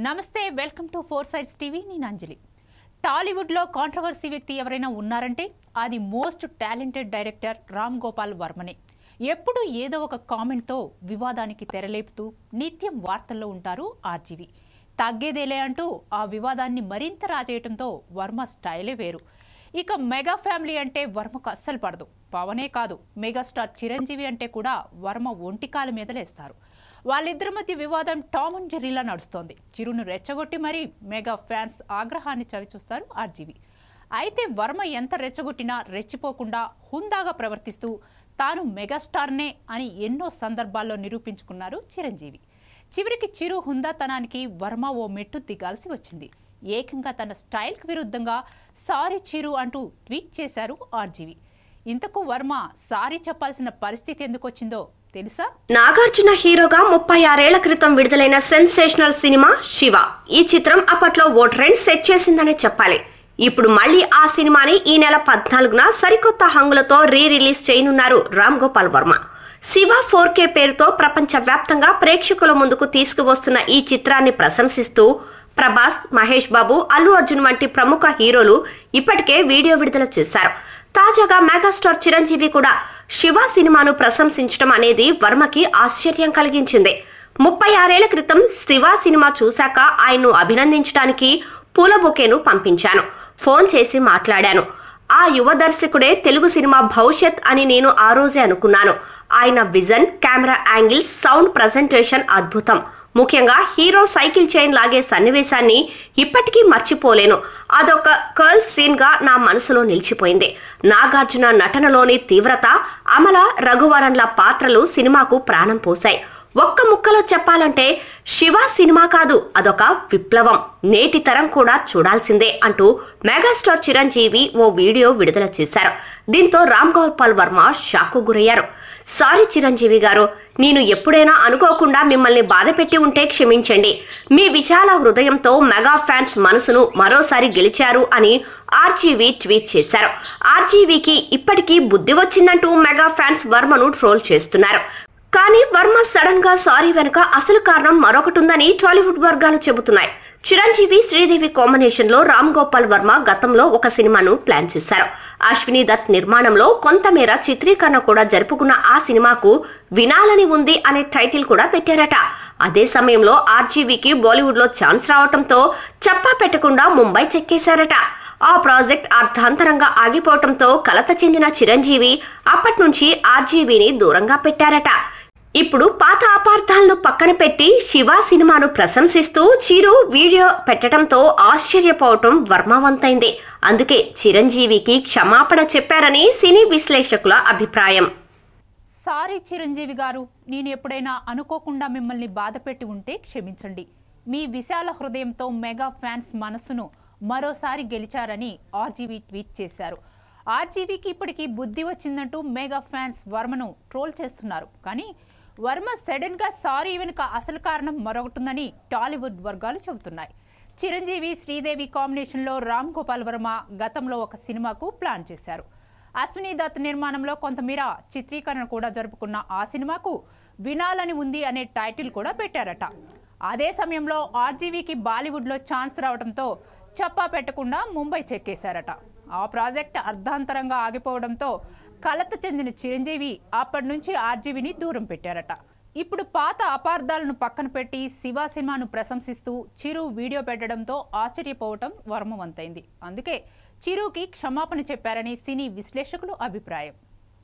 నమస్తే welcome to four sides TV నేను అంజలి టాలీవుడ్ లో కాంట్రవర్సీ వ్యక్తి ఎవరైనా ఉన్నారంటే అది most talented director Ram Gopal వర్మనే ఎప్పుడు ఏదో ఒక కామెంట్ తో వివాదానికి తెరలేపుతూ నిత్యం వార్తల్లో ఉంటారు ఆర్జీవి తగ్గేదేలే అంటూ ఆ వివాదాన్ని మరింత రాజేయడంతో వర్మ స్టైలే వేరు ఇక మెగా ఫ్యామిలీ అంటే వర్మకు అస్సలు పడదు పవనే కాదు మెగాస్టార్ చిరంజీవి అంటే కూడా వర్మ ఒంటికాల మీద లేస్తారు వాళ్ళిద్దరి మధ్య వివాదం టామ్ అండ్ జెర్రీలా నడుస్తోంది చిరును రెచ్చగొట్టి మరీ మెగా ఫ్యాన్స్ ఆగ్రహాన్ని చవిచూస్తారు ఆర్జీవి అయితే వర్మ ఎంత రెచ్చగొట్టినా రెచ్చిపోకుండా హుందాగా ప్రవర్తిస్తూ తాను మెగాస్టార్నే అని ఎన్నో సందర్భాల్లో నిరూపించుకున్నారు చిరంజీవి చివరికి చిరు హుందాతనానికి వర్మ ఓ మెట్టు దిగాల్సి వచ్చింది ఏకంగా తన స్టైల్కి విరుద్ధంగా సారీ చిరు అంటూ ట్వీట్ చేశారు ఆర్జీవి ఇంతకు వర్మ సారీ చెప్పాల్సిన పరిస్థితి ఎందుకు వచ్చిందో తెలుసా? నాగార్జున హీరోగా 36 ఏళ్ల క్రితం విడుదలైన సెన్సేషనల్ సినిమా శివ. ఈ చిత్రం అప్పట్లో ఓ ట్రెండ్ సెట్ చేసిందనే చెప్పాలి. ఇప్పుడు మళ్లీ ఆ సినిమాని ఈ నెల 14న సరికొత్త హంగులతో రిలీజ్ చేయనున్నారు రామ్ గోపాల్ వర్మ. శివ 4K పేరుతో ప్రపంచ వ్యాప్తంగా ప్రేక్షకుల ముందుకు తీసుకువస్తున్న ఈ చిత్రాన్ని ప్రశంసిస్తూ ప్రభాస్, మహేష్ బాబు, అల్లు అర్జున్ వంటి ప్రముఖ హీరోలు ఇప్పటికే వీడియో విడుదల చేశారు. తాజాగా మెగాస్టార్ చిరంజీవి కూడా శివ సినిమాను ప్రశంసించడం అనేది వర్మకి ఆశ్చర్యం కలిగించింది. 36 ఏళ్ల క్రితం శివ సినిమా చూశాక ఆయన్ను అభినందించడానికి పూల బొకేను పంపించాను. ఫోన్ చేసి మాట్లాడాను. ఆ యువ దర్శకుడే తెలుగు సినిమా భవిష్యత్ అని నేను ఆ రోజే అనుకున్నాను. ఆయన vision, camera angles, sound presentation అద్భుతం. ముఖ్యంగా హీరో సైకిల్ చైన్ లాగే సన్నివేశాన్ని ఇప్పటికీ మర్చిపోలేను. అదొక కర్ల్ సీన్ గా నా మనసులో నిలిచిపోయింది. నాగార్జున నటనలోని తీవ్రత, అమల, రఘువరన్ల పాత్రలు సినిమాకు ప్రాణం పోశాయి. ఒక్క ముక్కలో చెప్పాలంటే శివ సినిమా కాదు, అదొక విప్లవం. నేటి తరం కూడా చూడాల్సిందే అంటూ మెగాస్టార్ చిరంజీవి ఓ వీడియో విడుదల చేశారు. దీంతో రామ్ గోపాల్ వర్మ షాకు గురయ్యారు. సారీ చిరంజీవి గారు, నేను ఎప్పుడైనా అనుకోకుండా మిమ్మల్ని బాధపెట్టి ఉంటే క్షమించండి. మీ విశాల హృదయంతో మెగా ఫ్యాన్స్ మనసును మరోసారి గెలిచారు అని ఆర్జీవి ట్వీట్ చేశారు. ఆర్జీవికి ఇప్పటికీ బుద్ధి వచ్చిందంటూ మెగా ఫ్యాన్స్ వర్మను ట్రోల్ చేస్తున్నారు. కానీ వర్మ సడన్ గా సారీ వెనుక అసలు కారణం మరొకటుందని టాలీవుడ్ వర్గాలు చెబుతున్నాయి. చిరంజీవి, శ్రీదేవి కాంబినేషన్ లో రామ్ గోపాల్ వర్మ గతంలో ఒక సినిమాను ప్లాన్ చేశారు. అశ్విని దత్ నిర్మాణంలో కొంతమేర చిత్రీకరణ కూడా జరుపుకున్న ఆ సినిమాకు వినాలని ఉంది అనే టైటిల్ కూడా పెట్టారట. అదే సమయంలో ఆర్జీవికి బాలీవుడ్ లో ఛాన్స్ రావటంతో చప్పా పెట్టకుండా ముంబై చెక్కేశారట. ఆ ప్రాజెక్ట్ అర్ధాంతరంగా ఆగిపోవటంతో కలత చెందిన చిరంజీవి అప్పటి నుంచి ఆర్జీవిని దూరంగా పెట్టారట. ఇప్పుడు పాత అపార్థాలను పక్కన పెట్టి శివ సినిమాను ప్రశంసిస్తూ చిరు వీడియో పెట్టడంతో ఆశ్చర్యపోవటం వర్మ వంతైంది. అందుకే చిరంజీవికి క్షమాపణ చెప్పారని సినీ విశ్లేషకుల అభిప్రాయం. సారీ చిరంజీవి గారు, నేను ఎప్పుడైనా అనుకోకుండా మిమ్మల్ని బాధపెట్టి ఉంటే క్షమించండి. మీ విశాల హృదయంతో మెగా ఫ్యాన్స్ మనసును మరోసారి గెలిచారని ఆర్జీవి ట్వీట్ చేశారు. ఆర్జీవికి ఇప్పటికీ బుద్ధి వచ్చిందంటూ మెగా ఫ్యాన్స్ వర్మను ట్రోల్ చేస్తున్నారు. కానీ వర్మ సడన్ గా సారీ వెనుక అసలు కారణం మరొకటుందని టాలీవుడ్ వర్గాలు చెబుతున్నాయి. చిరంజీవి, శ్రీదేవి కాంబినేషన్ లో రామ్ గోపాల్ వర్మ గతంలో ఒక సినిమాకు ప్లాన్ చేశారు. అశ్విని దత్ నిర్మాణంలో కొంతమేర చిత్రీకరణ కూడా జరుపుకున్న ఆ సినిమాకు వినాలని ఉంది అనే టైటిల్ కూడా పెట్టారట. అదే సమయంలో ఆర్జీవికి బాలీవుడ్ లో ఛాన్స్ రావడంతో చప్పా పెట్టకుండా ముంబై చెక్కేశారట. ఆ ప్రాజెక్ట్ అర్ధాంతరంగా ఆగిపోవడంతో కలత చెందిన చిరంజీవి అప్పటి నుంచి ఆర్జీవిని దూరం పెట్టారట. ఇప్పుడు పాత అపార్థాలను పక్కన పెట్టి శివ సినిమాను ప్రశంసిస్తూ చిరు వీడియో పెట్టడంతో ఆశ్చర్యపోవటం వర్మ వంతైంది. అందుకే చిరుకి క్షమాపణ చెప్పారని సినీ విశ్లేషకులు అభిప్రాయం.